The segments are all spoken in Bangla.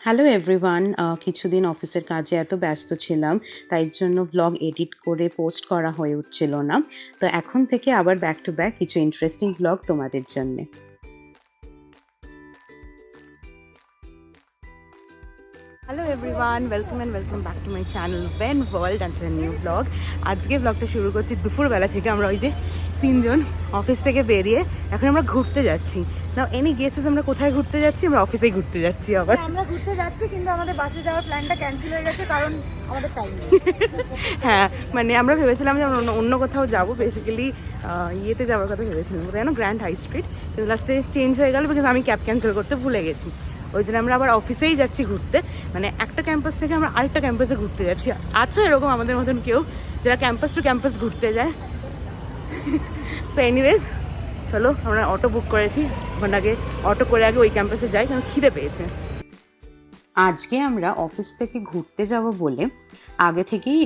Hello everyone. কিছুদিন অফিসের কাজে এত ব্যস্ত ছিলাম, তাই জন্য ব্লগ এডিট করে পোস্ট করা হয়ে উঠছিল না। তো এখন থেকে আবার ব্যাক টু ব্যাক কিছু ইন্টারেস্টিং ব্লগ তোমাদের জন্যে। Hello everyone, welcome back to my channel Owen World and the new blog. আজকে ব্লগটা শুরু করছি দুপুরবেলা থেকে। আমরা ওই যে তিনজন অফিস থেকে বেরিয়ে এখন আমরা ঘুরতে যাচ্ছি। নাও এনি গেসেস আমরা কোথায় ঘুরতে যাচ্ছি? আমরা অফিসেই ঘুরতে যাচ্ছি আবার। আমরা ঘুরতে যাচ্ছি কিন্তু আমাদের বাসে যাওয়ার প্ল্যানটা ক্যান্সেল হয়ে গেছে কারণ আমাদের টাইম নেই। হ্যাঁ, মানে আমরা ভেবেছিলাম যে আমরা অন্য কোথাও যাবো, বেসিক্যালি ইয়েতে যাওয়ার কথা ভেবেছিলাম, কোথায় যেন গ্র্যান্ড হাই স্ট্রিট। কিন্তু লাস্টে চেঞ্জ হয়ে গেল বিকজ আমি ক্যাব ক্যান্সেল করতে ভুলে গেছি। ওই জন্য আমরা আবার অফিসেই যাচ্ছি ঘুরতে, মানে একটা ক্যাম্পাস থেকে আমরা আরেকটা ক্যাম্পাসে ঘুরতে যাচ্ছি। আছো এরকম আমাদের মতন কেউ যারা ক্যাম্পাস টু ক্যাম্পাস ঘুরতে যায়? তো এনিওয়েজ চলো, আমরা অটো বুক করেছি, ওখানে আগে অটো করে আগে ওই ক্যাম্পাসে যাই কারণ খিদে পেয়েছে। আজকে আমরা অফিস থেকে ঘুরতে যাব বলে আগে থেকেই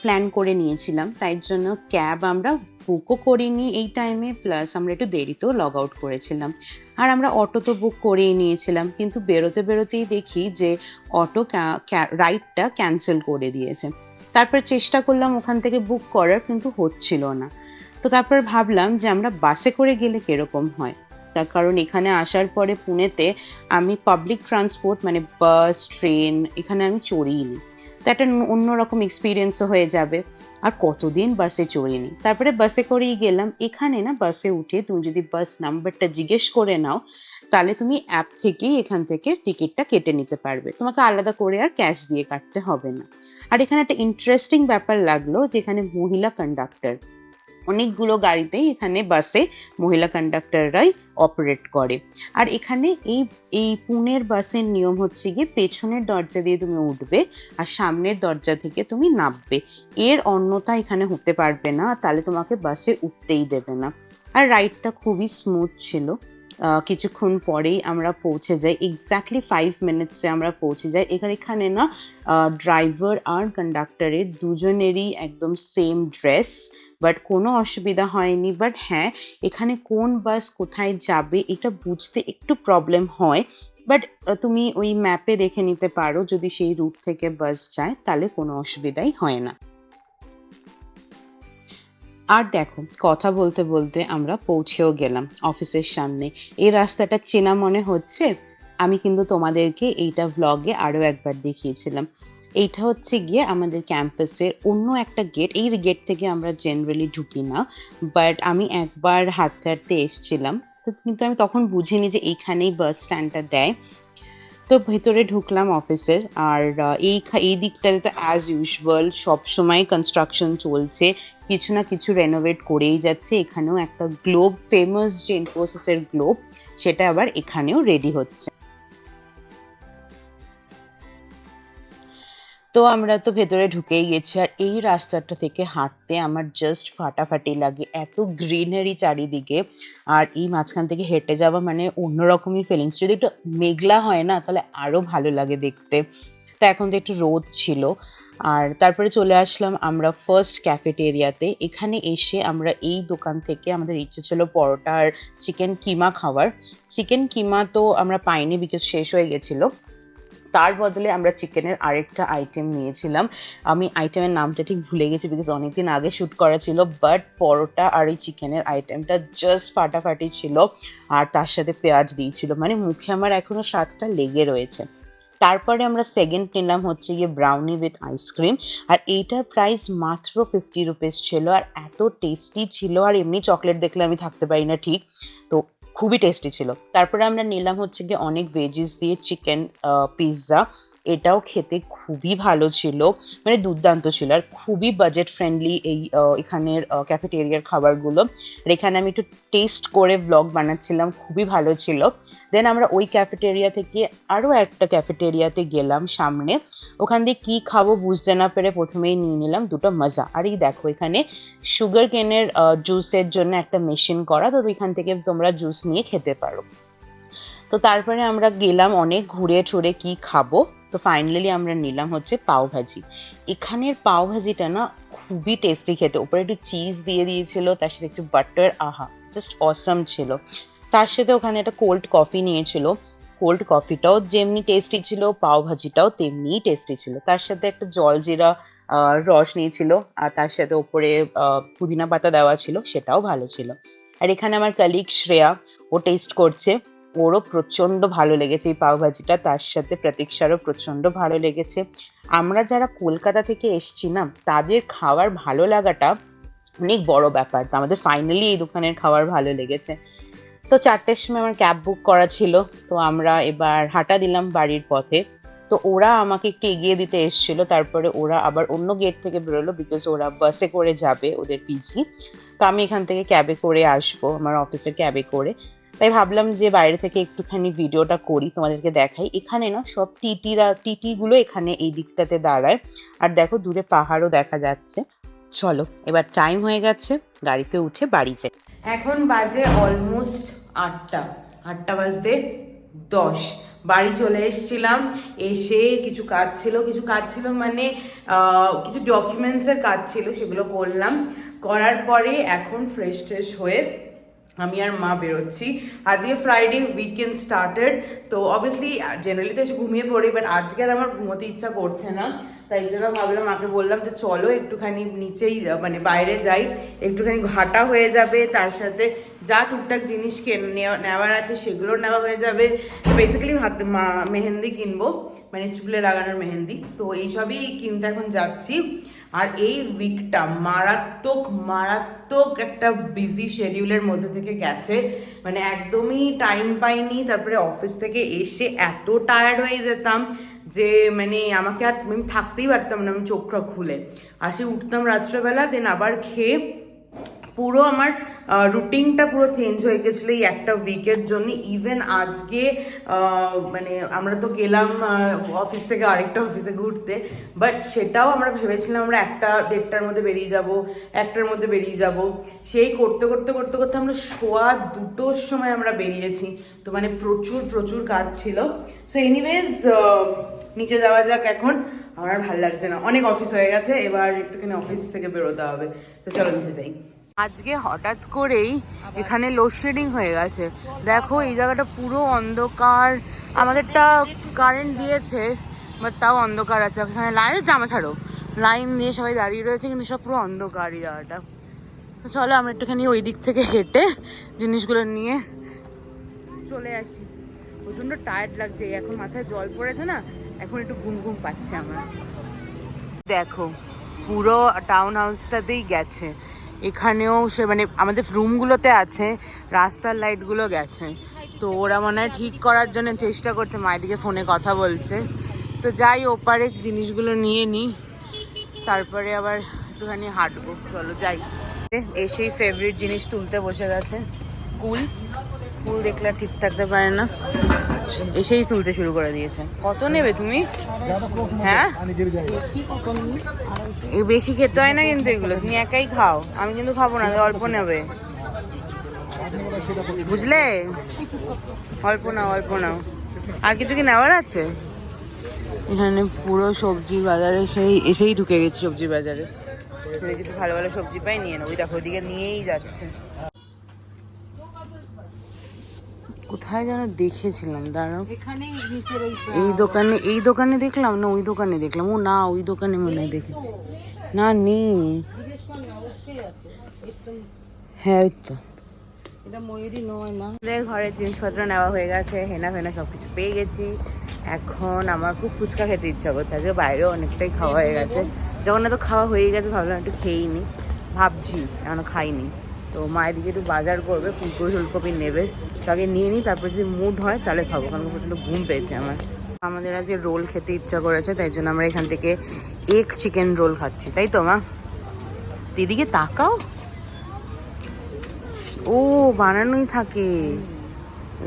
প্ল্যান করে নিয়েছিলাম, তাই জন্য ক্যাব আমরা বুকও করিনি এই টাইমে, প্লাস আমরা একটু দেরিতেও লগ আউট করেছিলাম। আর আমরা অটো তো বুক করেই নিয়েছিলাম, কিন্তু বেরোতেই দেখি যে অটো রাইডটা ক্যান্সেল করে দিয়েছে। তারপর চেষ্টা করলাম ওখান থেকে বুক করার, কিন্তু হচ্ছিল না। তো তারপর ভাবলাম যে আমরা বাসে করে গেলে কিরকম হয়। তার কারণ এখানে আসার পরে পুনেতে আমি পাবলিক ট্রান্সপোর্ট মানে বাস, ট্রেন এখানে আমি চড়িনি, তো একটা অন্যরকম এক্সপিরিয়েন্সও হয়ে যাবে। আর কতদিন বাসে চড়িনি, তারপরে বাসে করেই গেলাম। এখানে না বাসে উঠে তুমি যদি বাস নাম্বারটা জিজ্ঞেস করে নাও, তাহলে তুমি অ্যাপ থেকেই এখান থেকে টিকিটটা কেটে নিতে পারবে, তোমাকে আলাদা করে আর ক্যাশ দিয়ে কাটতে হবে না। আর এখানে একটা ইন্টারেস্টিং ব্যাপার লাগলো যে এখানে মহিলা কন্ডাক্টর, অনেকগুলো গাড়িতেই এখানে বাসে মহিলা কন্ডাক্টররাই অপারেট করে। আর এখানে এই এই পুনের বাসের নিয়ম হচ্ছে গিয়ে পেছনের দরজা দিয়ে তুমি উঠবে আর সামনের দরজা থেকে তুমি নামবে, এর অন্যথা এখানে হতে পারবে না, তাহলে তোমাকে বাসে উঠতেই দেবে না। আর রাইডটা খুবই স্মুথ ছিল। কিছুক্ষণ পরেই আমরা পৌঁছে যাই, এক্স্যাক্টলি 5 মিনিটসে আমরা পৌঁছে যাই। এখানে না ড্রাইভার আর কন্ডাক্টরের দুজনেরই একদম সেম ড্রেস, বাট কোনো অসুবিধা হয়নি। বাট হ্যাঁ, এখানে কোন বাস কোথায় যাবে এটা বুঝতে একটু প্রবলেম হয়, বাট তুমি ওই ম্যাপে দেখে নিতে পারো, যদি সেই রুট থেকে বাস যায় তাহলে কোনো অসুবিধাই হয় না। আর দেখো, কথা বলতে বলতে আমরা পৌঁছেও গেলাম অফিসের সামনে। এই রাস্তাটা চেনা মনে হচ্ছে, আমি কিন্তু তোমাদেরকে এইটা ভ্লগে আরো একবার দেখিয়েছিলাম। এইটা হচ্ছে গিয়ে আমাদের ক্যাম্পাসের অন্য একটা গেট। এই গেট থেকে আমরা জেনারেলি ঢুকি না, বাট আমি একবার হাঁটতে হাঁটতে এসছিলাম, তো কিন্তু আমি তখন বুঝিনি যে এইখানেই বাস স্ট্যান্ডটা দেয়। তো ভেতরে ঢুকলাম অফিসের। আর এই দিকটাতে তো অ্যাজ ইউজুয়াল সবসময় কনস্ট্রাকশন চলছে, কিছু না কিছু রেনোভেট করেই যাচ্ছে। এখানেও একটা গ্লোব, ফেমাস যে ইনফোসিসের গ্লোব, সেটা আবার এখানেও রেডি হচ্ছে। তো আমরা তো ভেতরে ঢুকেই গেছি, আর এই রাস্তাটা থেকে হাঁটতে আমার জাস্ট ফাটাফাটি লাগে, এত গ্রিনারি চারিদিকে। আর এই মাঝখান থেকে হেঁটে যাওয়া মানে অন্যরকমই ফিলিংস। যদি একটু মেঘলা হয় না তাহলে আরো ভালো লাগে দেখতে। তো এখন তো একটু রোদ ছিল। আর তারপরে চলে আসলাম আমরা ফার্স্ট ক্যাফেটেরিয়াতে। এখানে এসে আমরা এই দোকান থেকে, আমাদের ইচ্ছে ছিল পরোটা আর চিকেন কিমা খাওয়ার। চিকেন কিমা তো আমরা পাইনি বিকজ শেষ হয়ে গেছিলো। তার বদলে আমরা চিকেনের আরেকটা আইটেম নিয়েছিলাম। আমি আইটেমের নামটা ঠিক ভুলে গেছি বিকজ অনেকদিন আগে শুট করা ছিল, বাট পরোটা আর এই চিকেনের আইটেমটা জাস্ট ফাটাফাটি ছিল। আর তার সাথে পেঁয়াজ দিয়েছিল, মানে মুখে আমার এখনো স্বাদটা লেগে রয়েছে। তারপরে আমরা সেকেন্ড নিলাম হচ্ছে গিয়ে ব্রাউনি উইথ আইসক্রিম, আর এইটার প্রাইস মাত্র 50 রুপিস ছিল, আর এত টেস্টি ছিল। আর এমনি চকলেট দেখলে আমি থাকতে পারি না ঠিক, তো খুবই টেস্টি ছিল। তারপরে আমরা নিলাম হচ্ছে গিয়ে অনেক ভেজিস দিয়ে চিকেন পিৎজা, এটাও খেতে খুবই ভালো ছিল, মানে দুর্দান্ত ছিল। আর খুবই বাজেট ফ্রেন্ডলি এই এখানের ক্যাফেটেরিয়ার খাবারগুলো। আর এখানে আমি একটু টেস্ট করে ব্লগ বানাচ্ছিলাম, খুবই ভালো ছিল। দেন আমরা ওই ক্যাফেটেরিয়া থেকে আরও একটা ক্যাফেটেরিয়াতে গেলাম সামনে, ওখান দিয়ে কী খাবো বুঝতে না পেরে প্রথমেই নিয়ে নিলাম দুটো মাজা। আর এই দেখো, এখানে সুগার কেনের জুসের জন্য একটা মেশিন করা, তো এখান থেকে তোমরা জুস নিয়ে খেতে পারো। তো তারপরে আমরা গেলাম অনেক ঘুরে ঠুরে কি খাবো, তো ফাইনালি আমরা নিলাম হচ্ছে পাওভাজি। এখানের পাওভাজিটা না খুবই টেস্টি খেতে, উপরে একটু চিজ দিয়ে দিয়েছিল, তার সাথে একটু বাটার, আহা জাস্ট অসাম ছিল। তার সাথে ওখানে একটা কোল্ড কফি নিয়েছিল, কোল্ড কফিটাও যেমনি টেস্টি ছিল, পাও ভাজিটাও তেমনিই টেস্টি ছিল। তার সাথে একটা জলজিরা রস নিয়েছিল, আর তার সাথে ওপরে পুদিনা পাতা দেওয়া ছিল, সেটাও ভালো ছিল। আর এখানে আমার কলিগ শ্রেয়া, ও টেস্ট করছে, ওরও প্রচন্ড ভালো লেগেছে এই পাও ভাজিটা। তার সাথে প্রতীক্ষারও প্রচন্ড ভালো লেগেছে। আমরা যারা কলকাতা থেকে এসছি না, তাদের খাবার ভালো লাগাটা অনেক বড় ব্যাপার। তো আমাদের ফাইনালি এই দোকানের খাবার ভালো লেগেছে। তো 4টের সময় আমার ক্যাব বুক করা ছিল, তো আমরা এবার হাঁটা দিলাম বাড়ির পথে। তো ওরা আমাকে একটু এগিয়ে দিতে এসেছিল, তারপরে ওরা আবার অন্য গেট থেকে বেরোলো, বিকজ ওরা বাসে করে যাবে ওদের পিজি। তো আমি এখান থেকে ক্যাবে করে আসবো, আমার অফিসের ক্যাবে করে। তাই ভাবলাম যে বাইরে থেকে একটুখানি ভিডিওটা করি, তোমাদেরকে দেখাই। এখানে না সব টিটি গুলো এখানে এই দিকটাতে দাঁড়ায়, আর দেখো দূরে পাহাড়ও দেখা যাচ্ছে। চলো এবার টাইম হয়ে গেছে, গাড়িতে উঠে বাড়ি যাই। এখন বাজে অলমোস্ট 8টা বাজতে 10। বাড়ি চলে এসেছিলাম, এসে কিছু কাজ ছিল মানে কিছু ডকুমেন্টসের কাজ ছিল, সেগুলো করলাম। করার পরে এখন ফ্রেশ হয়ে আমি আর মা বেরোচ্ছি। আজকে ফ্রাইডে, উইকেন্ড স্টার্টেড, তো অবভিয়াসলি জেনারেলি তো এসে ঘুমিয়ে পড়ি, বাট আজকে আর আমার ঘুমোতে ইচ্ছা করছে না। তাই জন্য ভাবলাম, মাকে বললাম যে চলো একটুখানি নিচেই মানে বাইরে যাই, একটুখানি হাঁটা হয়ে যাবে, তার সাথে যা টুকটাক জিনিস নেওয়ার আছে সেগুলো নেওয়া হয়ে যাবে। তো বেসিক্যালি মেহেন্দি কিনবো, মানে চুলে লাগানোর মেহেন্দি, তো এইসবই কিনতে এখন যাচ্ছি। আর এই উইকটা মারাত্মক একটা বিজি শেডিউলের মধ্যে থেকে গেছে, মানে একদমই টাইম পাইনি। তারপরে অফিস থেকে এসে এত টায়ার্ড হয়ে যেতাম যে মানে আমাকে আর আমি থাকতেই পারতাম না, আমি চোখটা খুলে আসে উঠতাম রাত্রেবেলা, দেন আবার খেয়ে পুরো আমার রুটিনটা পুরো চেঞ্জ হয়ে গেছিলো এই একটা উইকের জন্য। ইভেন আজকে মানে আমরা তো গেলাম অফিস থেকে আরেকটা অফিসে ঘুরতে, বাট সেটাও আমরা ভেবেছিলাম আমরা 1টা-1:30টার মধ্যে বেরিয়ে যাব, 1টার মধ্যে বেরিয়ে যাব। সেই করতে আমরা 2:15 সময় আমরা বেরিয়েছি। তো মানে প্রচুর কাজ ছিল। সো এনিওয়েজ নিচে যাওয়া যাক এখন, আমার আর ভালো লাগছে না, অনেক অফিস হয়ে গেছে, এবার একটুখানি অফিস থেকে বেরোতে হবে। তো চলো নিচে যাই। আজকে হঠাৎ করেই এখানে লোডশেডিং হয়ে গেছে, দেখো এই জায়গাটা পুরো অন্ধকার। আমাদেরটা কারেন্ট দিয়েছে, বাট তাও অন্ধকার আছে। এখানে লাইন দিয়ে সবাই দাঁড়িয়ে রয়েছে, কিন্তু সব পুরো অন্ধকার এই জায়গাটা। তো চলো আমরা একটুখানি ওই দিক থেকে হেঁটে জিনিসগুলো নিয়ে চলে আসি। প্রচণ্ড টায়ার্ড লাগছে, এখন মাথায় জল পড়েছে না, এখন একটু ঘুম পাচ্ছে আমার। দেখো পুরো টাউন হাউসটাতেই গেছে, এখানেও সে মানে আমাদের রুমগুলোতে আছে, রাস্তার লাইটগুলো গেছে। তো ওরা মনে হয় ঠিক করার জন্য চেষ্টা করছে, মায়ের দিকে ফোনে কথা বলছে। তো যাই ওপারে জিনিসগুলো নিয়ে নিই, তারপরে আবার একটুখানি হাঁটবো। চলো যাই। এসেই ফেভারিট জিনিস তুলতে বসে গেছে, কুল দেখলে ঠিক থাকতে পারে না, এসেই তুলতে শুরু করে দিয়েছে। কত নেবে তুমি? হ্যাঁ বেশি খেতে হয় না কিন্তু এগুলো, তুমি একাই খাও, আমি কিন্তু খাবো না, অল্প নেবে বুঝলে, অল্প নাও। আর কিছু কি নেওয়ার আছে? এখানে পুরো সবজির বাজারে এসেই ঢুকে গেছি সবজির বাজারে, কিছু ভালো সবজি পাই, নিয়ে নেবো। দেখো ওইদিকে নিয়েই যাচ্ছে। কোথায় যেন দেখেছিলাম, দাঁড়াও, এই দোকানে দেখলাম না, ওই দোকানে দেখলাম, ও না ওই দোকানে মনে হয় দেখেছি, না নেই। হ্যাঁ ওই তো, এটা ময়ূরী নয় মা। আমাদের ঘরের জিনিসপত্র নেওয়া হয়ে গেছে, হেনা ফেনা সবকিছু পেয়ে গেছি। এখন আমার খুব ফুচকা খেতে ইচ্ছা করছে, আজকে বাইরেও অনেকটাই খাওয়া হয়ে গেছে। যখন না তো খাওয়া হয়ে গেছে, ভাবলাম একটু খেয়েই নি, ভাবছি এখনো খাইনি। তো মায়ের দিকে একটু বাজার করবে, ফুলকপি নেবে, তো আগে নিয়ে নিই, তারপর যদি মুড হয় তাহলে খাবো, কারণ প্রচণ্ড ঘুম পেয়েছে আমার। আমাদের আজকে রোল খেতে ইচ্ছা করেছে, তাই জন্য আমরা এখান থেকে এগ চিকেন রোল খাচ্ছি, তাই তো মা? দিদিকে তাকাও, ও বানানোই থাকে,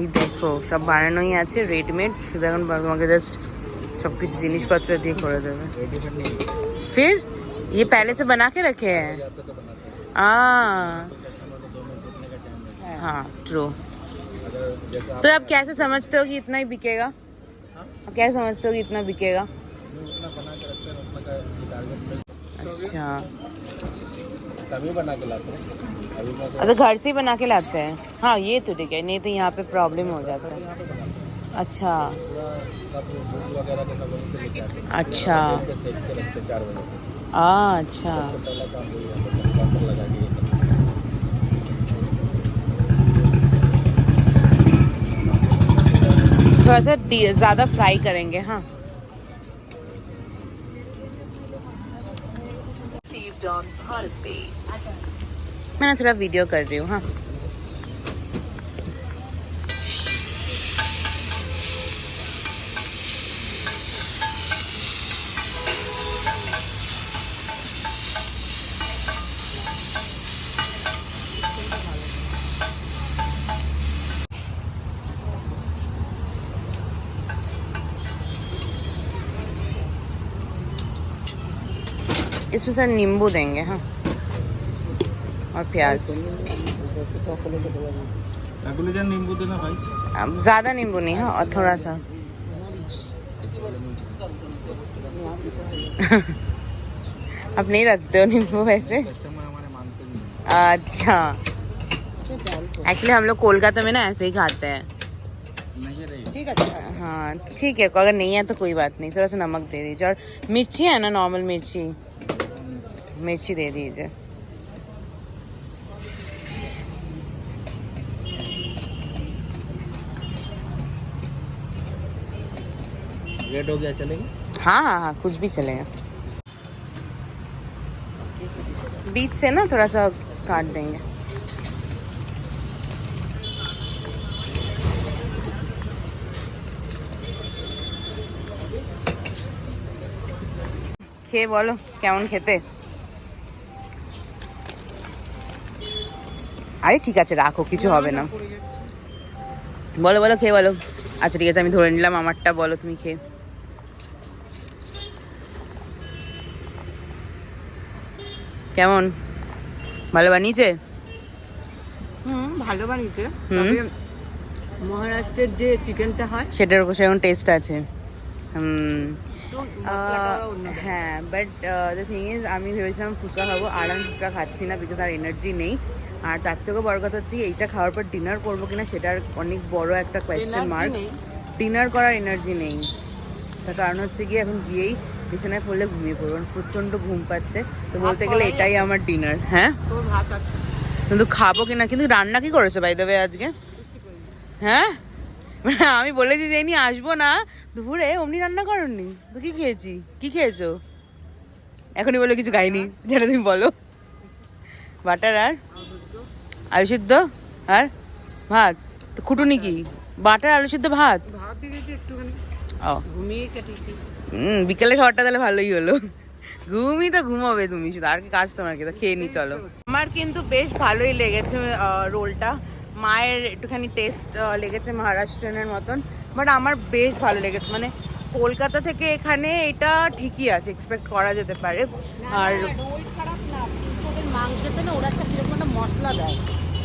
এই দেখো সব বানানোই আছে রেডিমেড, শুধু এখন তোমাকে জাস্ট सब कुछ জিনিসপত্র দিয়ে করে দেবে। फिर ये पहले से बना के रखे हैं? हाँ ट्रू। तो आप कैसे समझते हो कि इतना ही बिकेगा? आप कैसे समझते हो कि इतना बिकेगा? अच्छा, तभी बना के लाते हैं, अच्छा घर से ही बना के लाते हैं। हाँ ये तो ठीक है, नहीं तो यहाँ पे प्रॉब्लम हो जाता है। अच्छा पूरा सब दूध वगैरह के सब वहीं से लेके आते हैं। अच्छा के सेट के रखते हैं 4 बजे तक। अच्छा सबसे पहला काम वही है, कंपाउंडर लगा के ये करना। थोड़ा सा ज़्यादा फ्राई करेंगे। हाँ मैं ना थोड़ा वीडियो कर रही हूँ। हाँ इसमें सर नींबू देंगे। हाँ और प्याज। नींबू देना भाई। अब ज़्यादा नींबू नहीं। हाँ और थोड़ा सा आप नहीं रखते हो नींबू वैसे? कस्टमर हमारे मानते नहीं। अच्छा एक्चुअली हम लोग कोलकाता में ना ऐसे ही खाते हैं। नहीं रही। ठीक है हाँ ठीक है, अगर नहीं है तो कोई बात नहीं, थोड़ा सा नमक दे दीजिए। और मिर्ची है ना, नॉर्मल मिर्ची, मिर्ची दे दीजिए। रेड हो गया चलेगा? हाँ हाँ हाँ कुछ भी चलेगा। बीच से ना थोड़ा सा काट देंगे। খেয়ে বলো কেমন খেতে। আরে ঠিক আছে রাখো, কিছু হবে না। বলো বলো খেয়ে বলো। আচ্ছা ঠিক আছে আমি ধরে নিলাম আমারটা, বলো তুমি খেয়ে। কেমন, ভালো বানিয়েছে? ভালো বানিয়েছে। হুম মহারাষ্ট্রের যে চিকেনটা হয় সেটার উপর সেরকম টেস্ট আছে। তো মশলাটা অন্য। হ্যাঁ বাট দ্য থিং ইজ আমি ভেবেছিলাম ফুচকা খাবো, আর আমি ফুচকা খাচ্ছি না বিকজ আর এনার্জি নেই। আর তার থেকেও বড় কথা হচ্ছে এইটা খাওয়ার পর ডিনার করবো কিনা সেটার অনেক বড় একটা কোয়েশ্চেন মার্ক। ডিনার করার এনার্জি নেই, তার কারণ হচ্ছে গিয়ে এখন গিয়েই বিছানায় পড়লে ঘুমিয়ে পড়বো, প্রচণ্ড ঘুম পাচ্ছে। তো বলতে গেলে এটাই আমার ডিনার। হ্যাঁ তোর ভাত আছে। কিন্তু খাবো কিনা। কিন্তু রান্না কি করেছে বাই দ্য ওয়ে আজকে? হ্যাঁ আমি বলেছি যে নিয়ে আসবো না দুপুরে, অমনি রান্না করনি তো কি খেয়েছি, কি খেয়েছো? এখনই বলে কিছু খাইনি, যেটা তুমি বলো। বাটার আর আলু সিদ্ধ আর ভাত। তো খুটুনি কি? বাটার আলু সিদ্ধ ভাত। ভাত দিয়েছি একটুখানি, ও ঘুমিয়ে কেটেছি। বিকেলের খাবারটা তাহলে ভালোই হলো। ঘুমই তো ঘুমাবে তুমি, শুধু আর কি কাজ তোমার? কি তো খেয়ে নি চলো। আমার কিন্তু বেশ ভালোই লেগেছে রোলটা। মায়ের একটুখানি টেস্ট লেগেছে মহারাষ্ট্রিয়ানের মতন, বাট আমার বেশ ভালো লেগেছে। মানে কলকাতা থেকে এখানে এটা ঠিকই আছে, এক্সপেক্ট করা যেতে পারে। আর রোল খারাপ না, কিন্তু ওদের মাংসতে না ওরা একটা কিরকম একটা মশলা দেয়,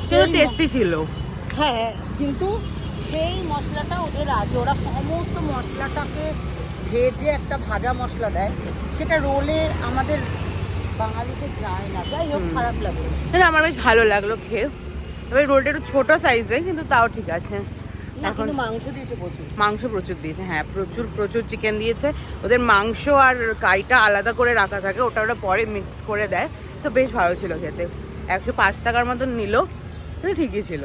সেটা টেস্টি ছিল। হ্যাঁ কিন্তু সেই মশলাটা ওদের আছে, ওরা সমস্ত মশলাটাকে ভেজে একটা ভাজা মশলা দেয়, সেটা রোলে আমাদের বাঙালিতে যায় না। যাই হোক খারাপ লাগে কিন্তু আমার বেশ ভালো লাগলো খেয়ে। তবে রোলটা একটু ছোট সাইজের, কিন্তু তাও ঠিক আছে। না, এখন কিন্তু মাংস দিয়েছে প্রচুর। মাংস প্রচুর দিয়েছে, হ্যাঁ প্রচুর প্রচুর চিকেন দিয়েছে। ওদের মাংস আর কাইটা আলাদা করে রাখা থাকে, ওটা ওরা পরে মিক্স করে দেয়। তো বেশ ভালো ছিল খেতে। 105 টাকার মতন নিল, কিন্তু ঠিকই ছিল।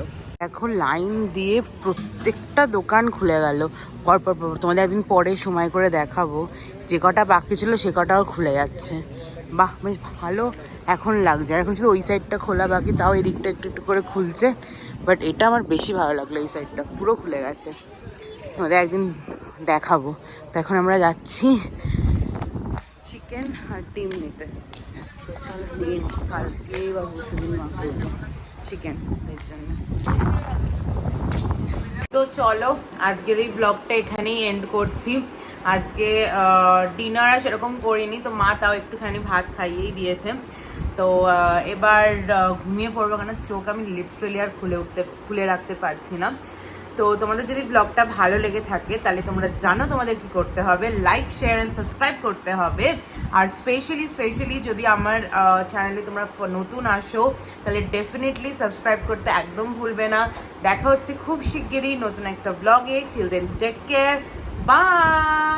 এখন লাইন দিয়ে প্রত্যেকটা দোকান খুলে গেল পরপর পর। তোমাদের একদিন পরে সময় করে দেখাবো, যে কটা বাকি ছিল সে কটাও খুলে যাচ্ছে। বাহ বেশ ভালো এখন লাগছে। এখন শুধু ওই সাইডটা খোলা বাকি, তাও এদিকটা একটু একটু করে খুলছে। বাট এটা আমার বেশি ভালো লাগলো, এই সাইডটা পুরো খুলে গেছে। তোমাদের একদিন দেখাবো। তো এখন আমরা যাচ্ছি চিকেন আর ডিম নিতে। তো চলো নিয়ে নিই, কালকে বা পরশুদিন মাখবো চিকেন এর জন্য। তো চলো আজকের এই ব্লগটা এখানেই এন্ড করছি। আজকে ডিনার আর সেরকম করিনি, তো মা তাও একটুখানি ভাত খাইয়েই দিয়েছে। তো এবার ঘুমিয়ে পড়বো, কেন চোখ আমি লিটারালি আর খুলে রাখতে পারছি না। তো তোমাদের যদি ব্লগটা ভালো লেগে থাকে তাহলে তোমরা জানো তোমাদের কি করতে হবে, লাইক শেয়ার এন্ড সাবস্ক্রাইব করতে হবে। আর স্পেশালি যদি আমার চ্যানেলে তোমরা নতুন আসো তাহলে ডেফিনেটলি সাবস্ক্রাইব করতে একদম ভুলবে না। দেখা হচ্ছে খুব শিগগিরই নতুন একটা ব্লগে। Till then take care, by.